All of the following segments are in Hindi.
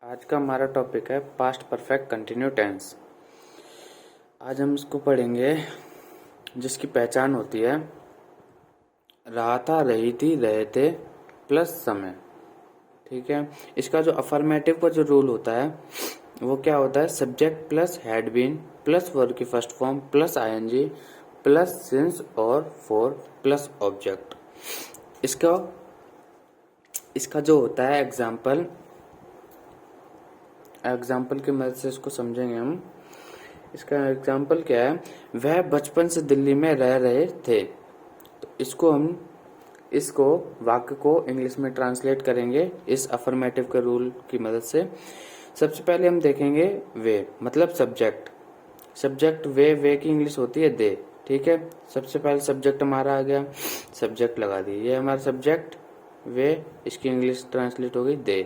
आज का हमारा टॉपिक है पास्ट परफेक्ट कंटिन्यू टेंस। आज हम इसको पढ़ेंगे जिसकी पहचान होती है रहा था, रही थी, रहे थे प्लस समय। ठीक है, इसका जो अफर्मेटिव का जो रूल होता है वो क्या होता है? Subject plus had been plus verb की first form plus ING plus since और फॉर प्लस ऑब्जेक्ट। इसका इसका जो होता है एग्जाम्पल की मदद से इसको समझेंगे हम। इसका एग्जाम्पल क्या है? वह बचपन से दिल्ली में रह रहे थे। तो इसको वाक्य को इंग्लिश में ट्रांसलेट करेंगे इस अफर्मेटिव के रूल की मदद से। सबसे पहले हम देखेंगे वे, मतलब सब्जेक्ट वे की इंग्लिश होती है दे। ठीक है, सबसे पहले सब्जेक्ट हमारा आ गया, सब्जेक्ट लगा दिए, ये हमारा सब्जेक्ट वे, इसकी इंग्लिश ट्रांसलेट हो गई दे।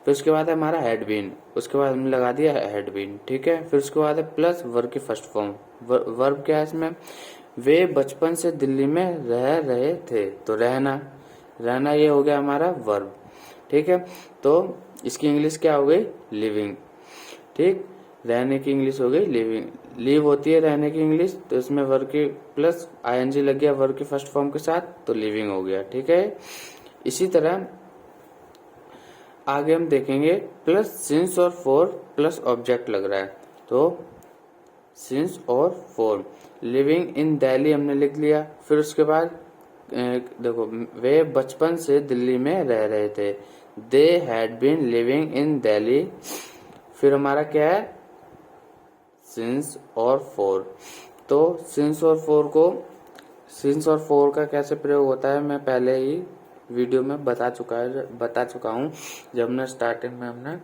फिर उसके बाद है हमारा हैड बीन, उसके बाद हमने लगा दिया हैड बीन। ठीक है, फिर उसके बाद है प्लस वर्ब की फर्स्ट फॉर्म। वर्ब क्या है इसमें? वे बचपन से दिल्ली में रह रहे थे, तो रहना ये हो गया हमारा वर्ब। ठीक है, तो इसकी इंग्लिश क्या हो गई? लिविंग। ठीक, रहने की इंग्लिश हो गई लिविंग। लीव होती है रहने की इंग्लिश, तो इसमें वर्ब की प्लस आईएनजी लग गया वर्ब की फर्स्ट फॉर्म के साथ, तो लिविंग हो गया। ठीक है, इसी तरह आगे हम देखेंगे प्लस सिंस और फॉर प्लस ऑब्जेक्ट लग रहा है, तो सिंस और फॉर। लिविंग इन दिल्ली हमने लिख लिया। फिर उसके बाद देखो, वे बचपन से दिल्ली में रह रहे थे, they had been living in Delhi. फिर हमारा क्या है? सिंस और फॉर। तो सिंस और फॉर का कैसे प्रयोग होता है मैं पहले ही वीडियो में बता चुका हूँ। जब हमने स्टार्टिंग में हमने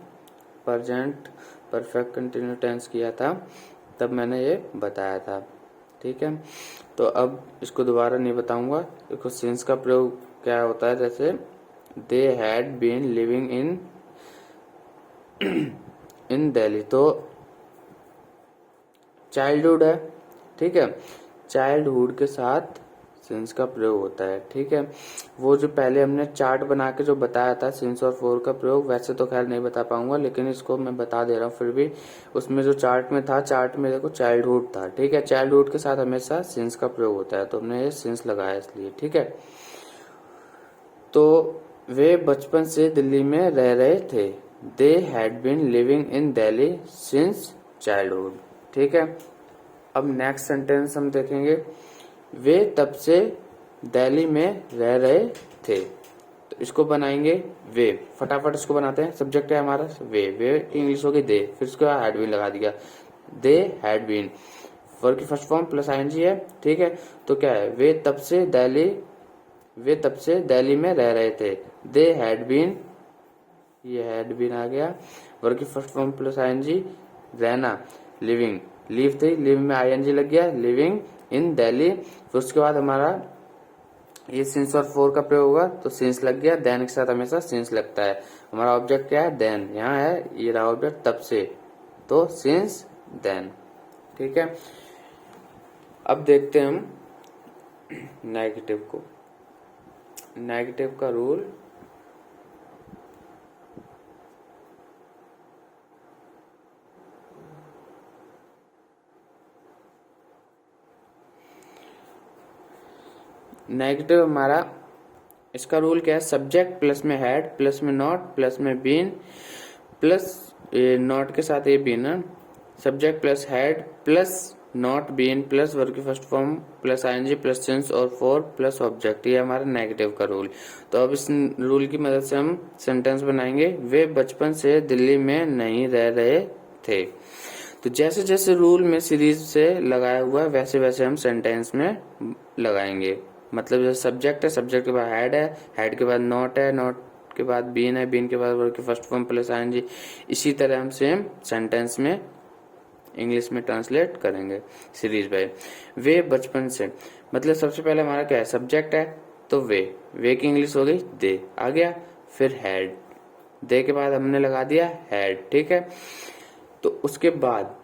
प्रेजेंट परफेक्ट कंटिन्यू टेंस किया था तब मैंने ये बताया था। ठीक है, तो अब इसको दोबारा नहीं बताऊंगा। देखो, सिंस का प्रयोग क्या होता है, जैसे they had been living in Delhi, तो चाइल्डहुड है। ठीक है, चाइल्डहुड के साथ सिंस का प्रयोग होता है। ठीक है, वो जो पहले हमने चार्ट बना के जो बताया था सिंस और फॉर का प्रयोग, वैसे तो खैर नहीं बता पाऊंगा, लेकिन इसको मैं बता दे रहा हूँ फिर भी। उसमें जो चार्ट में देखो चाइल्डहुड था। ठीक है, चाइल्डहुड के साथ हमेशा सिंस का प्रयोग होता है, तो हमने ये सिंस लगाया इसलिए। ठीक है, तो वे बचपन से दिल्ली में रह रहे थे, they had been living in Delhi since childhood. ठीक है, अब नेक्स्ट सेंटेंस हम देखेंगे, वे तब से दिल्ली में रह रहे थे। तो इसको बनाएंगे वे, फटाफट इसको बनाते हैं। सब्जेक्ट है हमारा वे की इंग्लिश होगी दे, फिर उसके बाद हैड बीन लगा दिया, दे हैड बीन, वर्ब की फर्स्ट फॉर्म प्लस आईएनजी है। ठीक है, तो क्या है? वे तब से दिल्ली में रह रहे थे, दे हैड बीन, ये हैड बीन आ गया, वर्ब की फर्स्ट फॉर्म प्लस आईएनजी, रहना लिविंग, लीव थी, लिव में आईएनजी लग गया, लिविंग इन दिल्ली। फिर उसके बाद हमारा ये सिंस और फॉर का प्रयोग होगा, तो सिंस लग गया, देन के साथ हमेशा सिंस लगता है। हमारा ऑब्जेक्ट क्या है? देन। यहाँ है ये रहा ऑब्जेक्ट तब से, तो सिंस देन। ठीक है, अब देखते हैं हम नेगेटिव को। नेगेटिव का रूल नेगेटिव हमारा, इसका रूल क्या है? सब्जेक्ट प्लस में हैड प्लस में नॉट प्लस में बीन प्लस नॉट के साथ ये बीन है, subject plus had plus not been plus verb की first form plus ING plus since और फॉर प्लस ऑब्जेक्ट, ये हमारा नेगेटिव का रूल। तो अब इस रूल की मदद से हम सेंटेंस बनाएंगे, वे बचपन से दिल्ली में नहीं रह रहे थे। तो जैसे जैसे रूल में सीरीज से लगाया हुआ है वैसे वैसे हम सेंटेंस में लगाएंगे। मतलब जैसे सब्जेक्ट है, सब्जेक्ट के बाद है, हैड के बाद नॉट है, नॉट के बाद बीन है, बीन के बाद वर्ब की फर्स्ट फॉर्म प्लस आईएनजी। इसी तरह हम सेम सेंटेंस में इंग्लिश में ट्रांसलेट करेंगे सीरीज बाय। वे बचपन से, मतलब सबसे पहले हमारा क्या है? सब्जेक्ट है, तो वे की इंग्लिश हो गई दे, आ गया। फिर हैड, दे के बाद हमने लगा दिया हैड। ठीक है, तो उसके बाद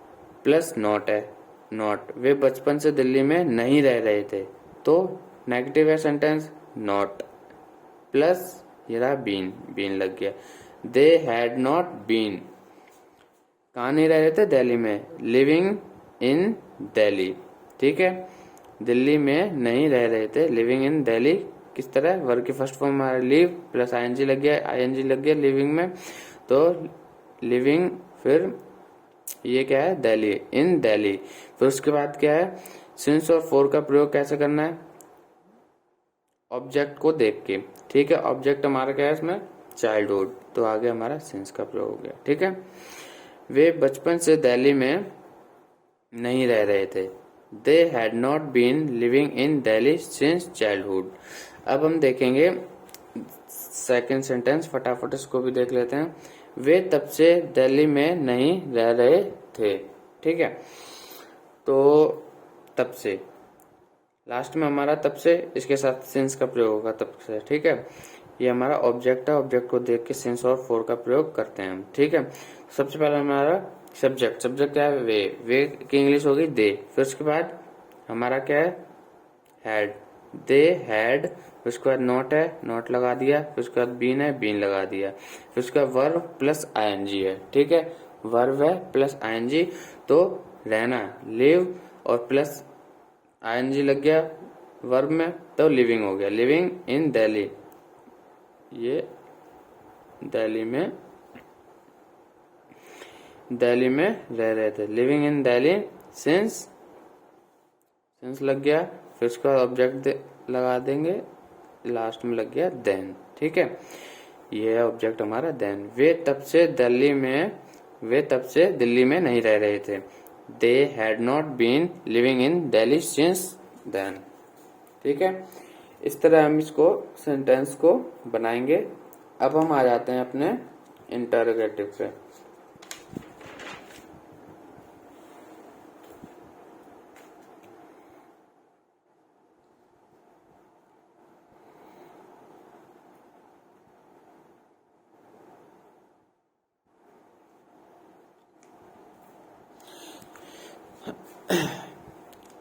प्लस नॉट है, नॉट, वे बचपन से दिल्ली में नहीं रह रहे थे, तो नेगेटिव है सेंटेंस, नॉट प्लस ये रहा बीन लग गया, दे हैड नॉट बीन, कहाँ नहीं रह रहे थे, दिल्ली में, लिविंग इन दिल्ली, ठीक है, दिल्ली में नहीं रह रहे थे, लिविंग इन दिल्ली। किस तरह, वर्ग की फर्स्ट फॉर्म हमारा लिव प्लस आईएनजी लग गया, आईएनजी लग गया लिविंग में, तो लिविंग, फिर ये क्या है, दिल्ली, इन दिल्ली। फिर उसके बाद क्या है, सिंस और फॉर का प्रयोग कैसे करना है, ऑब्जेक्ट को देख के, ठीक है, ऑब्जेक्ट हमारा क्या है इसमें, चाइल्डहुड, तो आगे हमारा सिंस का प्रयोग हो गया, ठीक है। वे बचपन से दिल्ली में नहीं रह रहे थे, they had not been living in Delhi since childhood. अब हम देखेंगे सेकंड सेंटेंस, फटाफट इसको भी देख लेते हैं। वे तब से दिल्ली में नहीं रह रहे थे, ठीक है, तो तब से, लास्ट में हमारा तब से, इसके साथ सिंस का प्रयोग होगा तब से, ठीक है। ये हमारा ऑब्जेक्ट है, ऑब्जेक्ट को देख के सिंस और फॉर का प्रयोग करते हैं हम, ठीक है। सबसे पहले हमारा सब्जेक्ट, सब्जेक्ट क्या है, वे की इंग्लिश होगी दे, फिर उसके बाद हमारा क्या है, हैड, दे हैड, फिर उसके बाद नॉट है, नॉट लगा दिया, फिर उसके बाद बीन है, बीन लगा दिया, फिर उसका वर्ब प्लस आईएनजी है, ठीक है, वर्ब है प्लस आईएनजी, तो रहना, लिव, और प्लस आईएनजी लग गया वर्ब में, तो लिविंग हो गया, लिविंग इन दिल्ली, ये दिल्ली में रह रहे थे, लिविंग इन दिल्ली सिंस लग गया, फिर उसका ऑब्जेक्ट लगा देंगे, लास्ट में लग गया देन, ठीक है, ये है ऑब्जेक्ट हमारा देन। वे तब से दिल्ली में नहीं रह रहे थे, they had not been living in Delhi since then, ठीक है। इस तरह हम इसको सेंटेंस को बनाएंगे। अब हम आ जाते हैं अपने इंटरोगेटिव पे।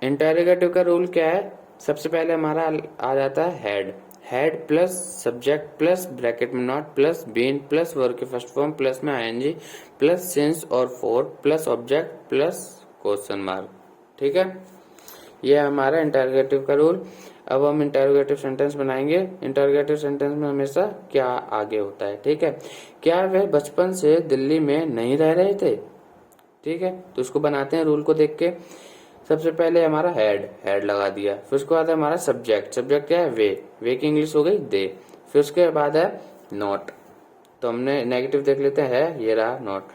इंटरोगेटिव का रूल क्या है, सबसे पहले हमारा आ जाता है had plus subject plus bracket में not plus been plus verb की फर्स्ट फॉर्म प्लस में आईएनजी प्लस सिंस और for plus object plus question mark, ठीक है, ये हमारा इंटरोगेटिव का रूल। अब हम इंटरोगेटिव सेंटेंस बनाएंगे। इंटरोगेटिव सेंटेंस में हमेशा क्या आगे होता है, ठीक है, क्या वे बचपन से दिल्ली में नहीं रह रहे थे, ठीक है, तो इसको बनाते हैं रूल को देख के। सबसे पहले हमारा हेड लगा दिया, फिर उसके बाद है हमारा सब्जेक्ट क्या है, वे की इंग्लिश हो गई दे, फिर उसके बाद है नॉट, तो हमने नेगेटिव देख लेते हैं, ये रहा नॉट,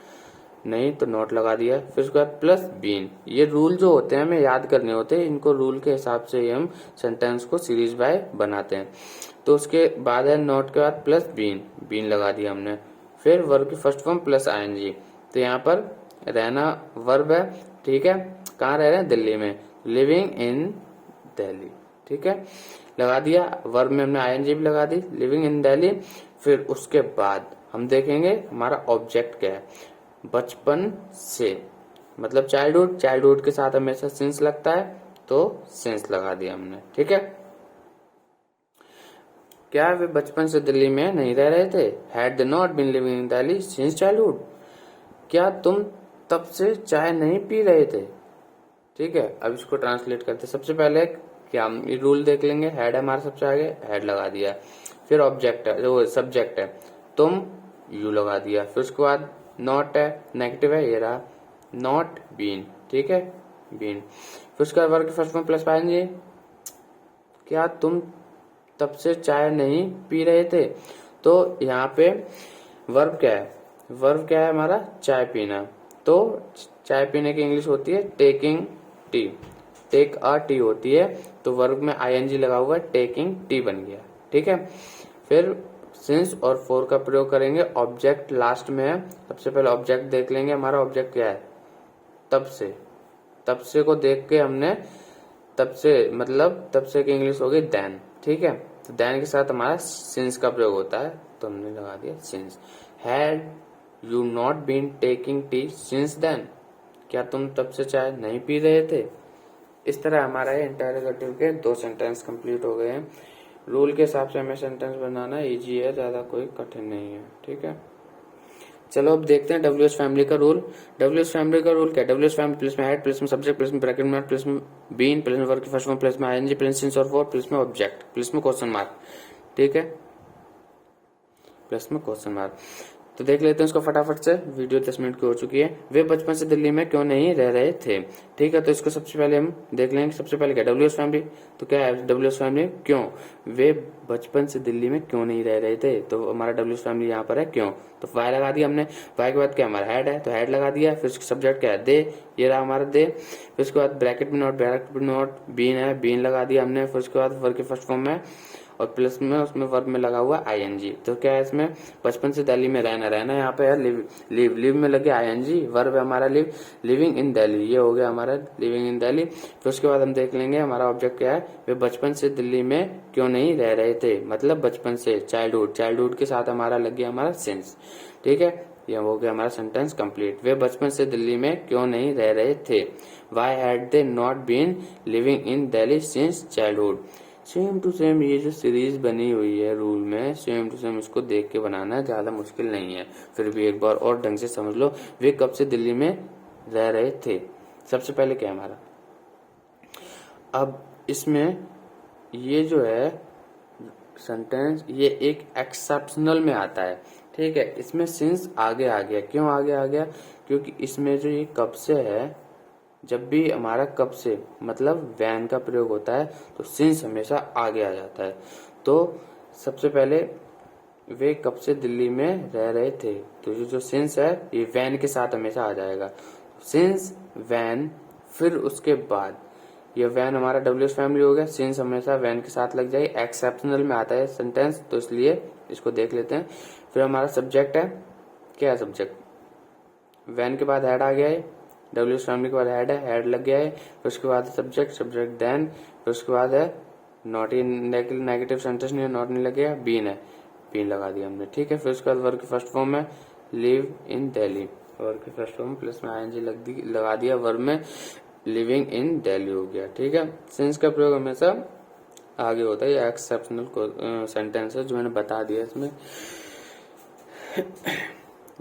नहीं तो नॉट लगा दिया, फिर उसके बाद प्लस बीन। ये रूल जो होते हैं हमें याद करने होते हैं, इनको रूल के हिसाब से ही हम सेंटेंस को सीरीज बाय बनाते हैं। तो उसके बाद है नॉट के बाद प्लस बीन लगा दिया हमने, फिर वर्ब की फर्स्ट फॉर्म प्लस आईएनजी, तो यहाँ पर रहना वर्ब है, ठीक है, कहाँ रह रहे हैं, दिल्ली में, लिविंग इन दिल्ली, ठीक है, लगा दिया, वर्ब में हमने आईएनजी भी लगा दी, लिविंग इन दिल्ली। फिर उसके बाद हम देखेंगे हमारा ऑब्जेक्ट क्या है, बचपन से मतलब चाइल्डहुड के साथ हमेशा सिंस लगता है, तो सिंस लगा दिया हमने, ठीक है। क्या वे बचपन से दिल्ली में नहीं रह रहे थे, had they not been living in Delhi since childhood, क्या तुम तब से चाय नहीं पी रहे थे, ठीक है। अब इसको ट्रांसलेट करते, सबसे पहले क्या हम रूल देख लेंगे, हेड है हमारे सबसे आगे, हेड लगा दिया, फिर ऑब्जेक्ट है जो सब्जेक्ट है, तुम यू लगा दिया, फिर उसके बाद नॉट है, नेगेटिव है, ये रहा नॉट बीन, ठीक है, बीन, फिर उसके बाद वर्ब की फर्स्ट फॉर्म प्लस पाएंगे, क्या तुम तब से चाय नहीं पी रहे थे, तो यहाँ पे वर्ब क्या है हमारा, चाय पीना, तो चाय पीने की इंग्लिश होती है taking tea, take a tea होती है, तो वर्ब में आईएनजी लगा हुआ है, टेकिंग टी बन गया, ठीक है। फिर सिंस और फॉर का प्रयोग करेंगे, ऑब्जेक्ट लास्ट में है, सबसे पहले ऑब्जेक्ट देख लेंगे, हमारा ऑब्जेक्ट क्या है, तब से को देख के हमने तब से की इंग्लिश हो गई देन, ठीक है, तो देन के साथ हमारा सिंस का प्रयोग होता है, तो हमने लगा दिया since. Had you not been taking tea since then, क्या तुम तब से चाय नहीं पी रहे थे। इस तरह हमारा इंटरोगेटिव के 2 सेंटेंस कंप्लीट हो गए हैं। रूल के हिसाब से हमें सेंटेंस बनाना इजी है, ज्यादा कोई कठिन नहीं है, ठीक है। चलो अब देखते हैं डब्ल्यूएच फैमिली का रूल। डब्ल्यूएच फैमिली का रूल क्या है? डब्ल्यूएच फैमिली प्लस में हेड प्लस में सब्जेक्ट प्लस में ब्रैकेट में प्लस में बीन प्लस में वर्ब की फर्स्ट फॉर्म प्लस में आईएनजी प्लस सिंस और फॉर प्लस में ऑब्जेक्ट प्लस में क्वेश्चन मार्क। ठीक है, प्लस में क्वेश्चन मार्क। तो देख लेते हैं इसको फटाफट से, वीडियो 10 मिनट की हो चुकी है। वे बचपन से दिल्ली में क्यों नहीं रह रहे थे? ठीक है, तो इसको सबसे पहले हम देख लेंगे। सबसे पहले क्या डब्ल्यूएच फैमिली, तो क्या है डब्ल्यूएच फैमिली क्यों, वे बचपन से दिल्ली में क्यों नहीं रह रहे थे, तो हमारा डब्ल्यूएच फैमिली यहाँ पर है क्यों, तो वाई लगा दिया हमने। वाई के बाद क्या हमारा हेड है, तो हेड लगा दिया। फिर सब्जेक्ट क्या है, दे, ये रहा हमारा दे। फिर उसके बाद ब्रैकेट में नॉट, ब्रैकेट में नॉट, बीन है, बीन लगा दिया हमने। फिर उसके बाद वर्ब की फर्स्ट फॉर्म में और प्लस में उसमें वर्ब में लगा हुआ आईएनजी। तो क्या है इसमें, बचपन से दिल्ली में रहना, रहना यहाँ पे है लिव, लिव, लिव में लगे आईएनजी, वर्ब है हमारा लिव, लिविंग इन दिल्ली, ये हो गया हमारा लिविंग इन दिल्ली। फिर उसके बाद हम देख लेंगे हमारा ऑब्जेक्ट क्या है, वे बचपन से दिल्ली में क्यों नहीं रह रहे थे, मतलब बचपन से, चाइल्डहुड, चाइल्डहुड के साथ हमारा लग गया हमारा सिंस। ठीक है, यह हो गया हमारा सेंटेंस कंप्लीट। वे बचपन से दिल्ली में क्यों नहीं रह रहे थे, why had they not been living in Delhi since childhood. Same to same ये जो सीरीज बनी हुई है रूल में, सेम टू सेम इसको देख के बनाना है, ज्यादा मुश्किल नहीं है। फिर भी एक बार और ढंग से समझ लो, वे कब से दिल्ली में रह रहे थे। सबसे पहले क्या है हमारा, अब इसमें ये जो है सेंटेंस, ये एक एक्सेप्शनल में आता है। ठीक है, इसमें सिंस आगे आ गया, क्यों आगे आ गया, क्योंकि इसमें जो ये कब से है, जब भी हमारा कब से मतलब वैन का प्रयोग होता है तो सिंस हमेशा आगे आ जाता है। तो सबसे पहले वे कब से दिल्ली में रह रहे थे, तो जो सिंस है ये वैन के साथ हमेशा आ जाएगा, सिंस वैन। फिर उसके बाद ये वैन हमारा डब्ल्यूएच फैमिली हो गया, सिंस हमेशा वैन के साथ लग जाए, एक्सेप्शनल में आता है सेंटेंस, तो इसलिए इसको देख लेते हैं। फिर हमारा सब्जेक्ट है, क्या है सब्जेक्ट, वैन के बाद हेड आ गया है, डब्ल्यूएच फैमिली के बाद हेड है, हेड लग गया है। फिर उसके बाद सब्जेक्ट, सब्जेक्ट देन, फिर उसके बाद है नॉट इन, नेगेटिव सेंटेंस नहीं है, नॉट नहीं लग गया, बीन है, बीन लगा दिया हमने। ठीक है, फिर उसके बाद वर्ब की फर्स्ट फॉर्म है लिव इन दिल्ली, वर्ब की फर्स्ट फॉर्म प्लस में आईएनजी लगा दिया, वर्ब में लिविंग इन दिल्ली हो गया। ठीक है, सिंस का प्रयोग हमेशा आगे होता है, ये एक्सेप्शनल सेंटेंस है जो मैंने बता दिया इसमें।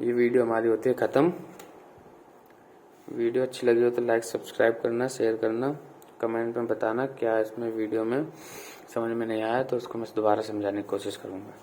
ये वीडियो हमारी होती है खत्म। वीडियो अच्छी लगी हो तो लाइक सब्सक्राइब करना, शेयर करना, कमेंट में बताना क्या इसमें वीडियो में समझ में नहीं आया तो उसको मैं दोबारा समझाने की कोशिश करूंगा।